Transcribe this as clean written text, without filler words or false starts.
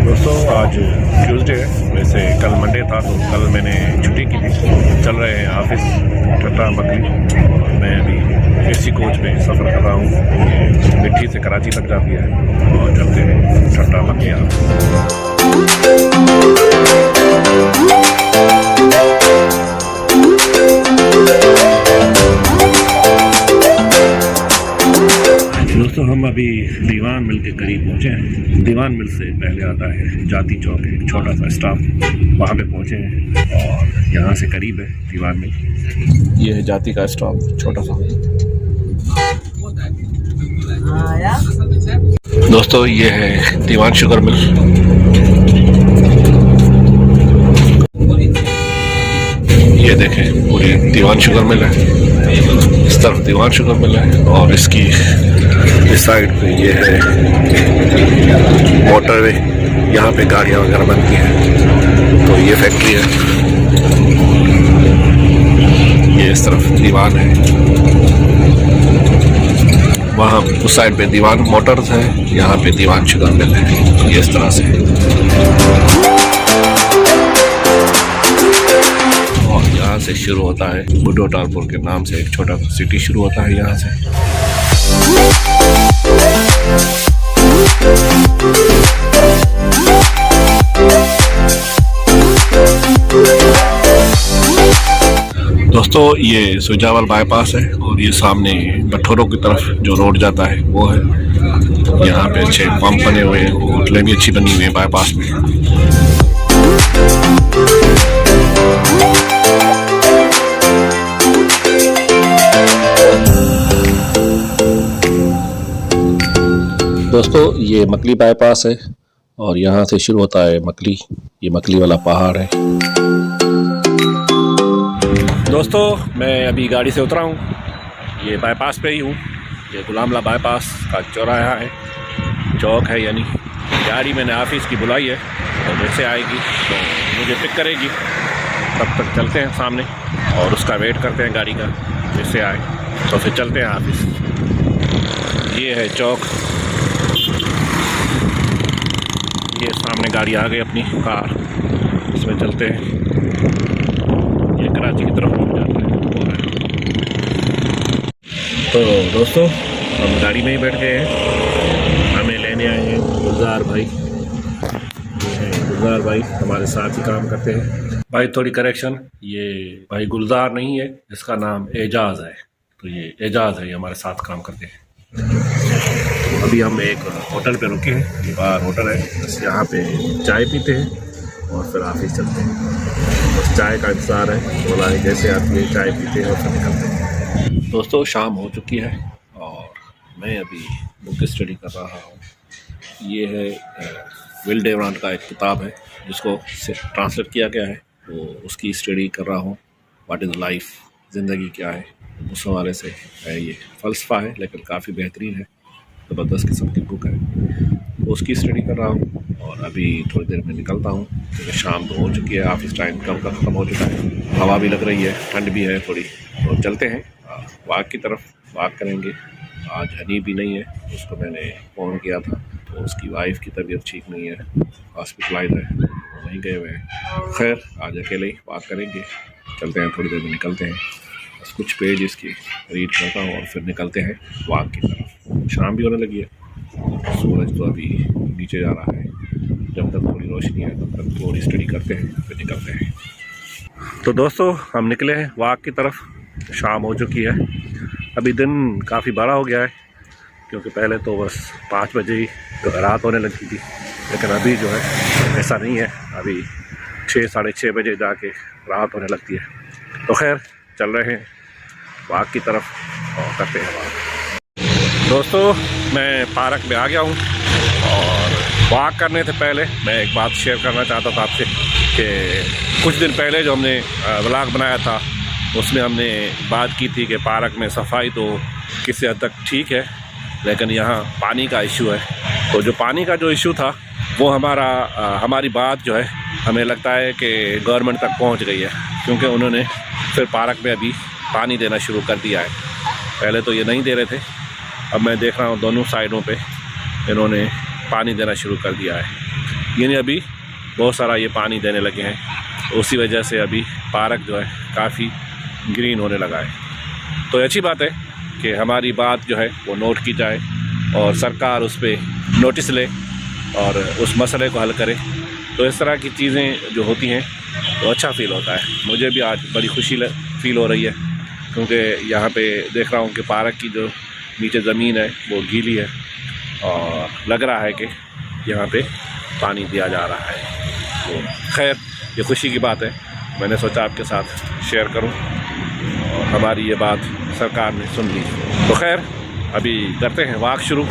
दोस्तों आज ट्यूसडे है, वैसे कल मंडे था तो कल मैंने छुट्टी की थी। चल रहे हैं ऑफिस ठट्टा मकली और मैं अभी एसी कोच में सफ़र कर रहा हूँ। ये मिट्टी से कराची तक जाती है और चलते हैं ठट्टा मकली दोस्तों। हम अभी दीवान मिल के करीब पहुँचे हैं। दीवान मिल से पहले आता है जाती चौक, एक छोटा सा स्टॉप, वहाँ पे पहुँचे हैं और यहाँ से करीब है दीवान मिल। ये है जाती का स्टॉप, छोटा सा। दोस्तों ये है दीवान शुगर मिल। ये देखें पूरी दीवान शुगर मिल है, इस तरफ दीवान शुगर मिल है और इसकी इस साइड पे ये है मोटरवे, यहाँ पे गाड़ियाँ वगैरह बनती हैं। तो ये फैक्ट्री है, ये इस तरफ दीवान है, वहाँ उस साइड पे दीवान मोटर्स है, यहाँ पे दीवान शुगर मिल है। ये इस तरह से और यहाँ से शुरू होता है बुड्ढो टालपुर के नाम से एक छोटा सा सिटी शुरू होता है यहाँ से। दोस्तों ये सुजावल बाईपास है और ये सामने बठोरों की तरफ जो रोड जाता है वो है। यहाँ पे अच्छे पंप बने हुए हैं, होटलें भी अच्छी बनी हुई हैं बाईपास में। दोस्तों ये मकली बाईपास है और यहाँ से शुरू होता है मकली, ये मकली वाला पहाड़ है। दोस्तों मैं अभी गाड़ी से उतरा हूँ, ये बाईपास पे ही हूँ। ये गुलामला बाईपास का चौराहा है, चौक है यानी। गाड़ी मैंने ऑफिस की बुलाई है और जैसे आएगी तो मुझे पिक करेगी, तब तक चलते हैं सामने और उसका वेट करते हैं गाड़ी का, जैसे आए तो फिर चलते हैं ऑफिस। ये है चौक, ये सामने गाड़ी आ गई अपनी कार, इसमें चलते हैं। ये कराची की तरफ जाता है। तो दोस्तों हम गाड़ी में ही बैठ गए हैं, हमें लेने आए हैं गुलजार भाई। ये हैं गुलजार भाई, हमारे साथ ही काम करते हैं। भाई थोड़ी करेक्शन, ये भाई गुलजार नहीं है, इसका नाम एजाज है। तो ये एजाज है, ये हमारे साथ काम करते हैं। अभी हम एक होटल पे रुके हैं, ये बाहर होटल है, बस यहाँ पे चाय पीते हैं और फिर ऑफिस चलते हैं। बस चाय का इंतज़ार है, बोला है जैसे आती है चाय पीते हैं और फिर निकलते हैं। दोस्तों शाम हो चुकी है और मैं अभी बुक स्टडी कर रहा हूँ। ये है विल डेवरांट का एक किताब है जिसको ट्रांसलेट किया गया है, तो उसकी स्टडी कर रहा हूँ। व्हाट इज़ लाइफ, ज़िंदगी क्या है, उस हवाले से है। ये फ़लसफ़ा है लेकिन काफ़ी बेहतरीन है, ज़बरदस्त किस्म की बुक है, तो उसकी स्टडी कर रहा हूँ। और अभी थोड़ी देर में निकलता हूँ क्योंकि शाम तो हो चुकी है, ऑफिस टाइम कब का ख़त्म हो चुका है, हवा भी लग रही है, ठंड भी है थोड़ी। तो चलते हैं वाक की तरफ, वाक करेंगे। आज हनी भी नहीं है, उसको मैंने फ़ोन किया था, तो उसकी वाइफ की तबीयत ठीक नहीं है, हॉस्पिटलाइज है, वहीं गए हुए हैं। खैर आज अकेले ही वाक करेंगे, चलते हैं, थोड़ी देर में निकलते हैं। बस कुछ पेज इसकी रीड करता हूँ और फिर निकलते हैं वाक की तरफ। शाम भी होने लगी है, सूरज तो अभी नीचे जा रहा है, जब तक थोड़ी रोशनी है तब तक थोड़ी स्टडी करते हैं फिर निकलते हैं। तो दोस्तों हम निकले हैं वाक की तरफ, शाम हो चुकी है। अभी दिन काफ़ी बड़ा हो गया है क्योंकि पहले तो बस 5 बजे ही रात होने लगी थी, लेकिन अभी जो है ऐसा नहीं है, अभी 6 साढ़े 6 बजे जाके रात होने लगती है। तो खैर चल रहे हैं वाक की तरफ और करते हैं वाक। दोस्तों मैं पार्क में आ गया हूँ और वाक करने से पहले मैं एक बात शेयर करना चाहता था आपसे कि कुछ दिन पहले जो हमने व्लॉग बनाया था उसमें हमने बात की थी कि पार्क में सफाई तो किसी हद तक ठीक है, लेकिन यहाँ पानी का इशू है। तो जो पानी का जो इशू था वो हमारी बात जो है हमें लगता है कि गवर्नमेंट तक पहुँच गई है, क्योंकि उन्होंने फिर पार्क में अभी पानी देना शुरू कर दिया है। पहले तो ये नहीं दे रहे थे, अब मैं देख रहा हूँ दोनों साइडों पे इन्होंने पानी देना शुरू कर दिया है। यानी अभी बहुत सारा ये पानी देने लगे हैं, उसी वजह से अभी पार्क जो है काफ़ी ग्रीन होने लगा है। तो अच्छी बात है कि हमारी बात जो है वो नोट की जाए और सरकार उस पर नोटिस ले और उस मसले को हल करे। तो इस तरह की चीज़ें जो होती हैं तो अच्छा फ़ील होता है। मुझे भी आज बड़ी खुशी फ़ील हो रही है, क्योंकि यहाँ पे देख रहा हूँ कि पार्क की जो नीचे ज़मीन है वो गीली है और लग रहा है कि यहाँ पे पानी दिया जा रहा है। तो खैर, ये खुशी की बात है, मैंने सोचा आपके साथ शेयर करूँ और हमारी ये बात सरकार ने सुन ली। तो खैर, अभी करते हैं वॉक शुरू।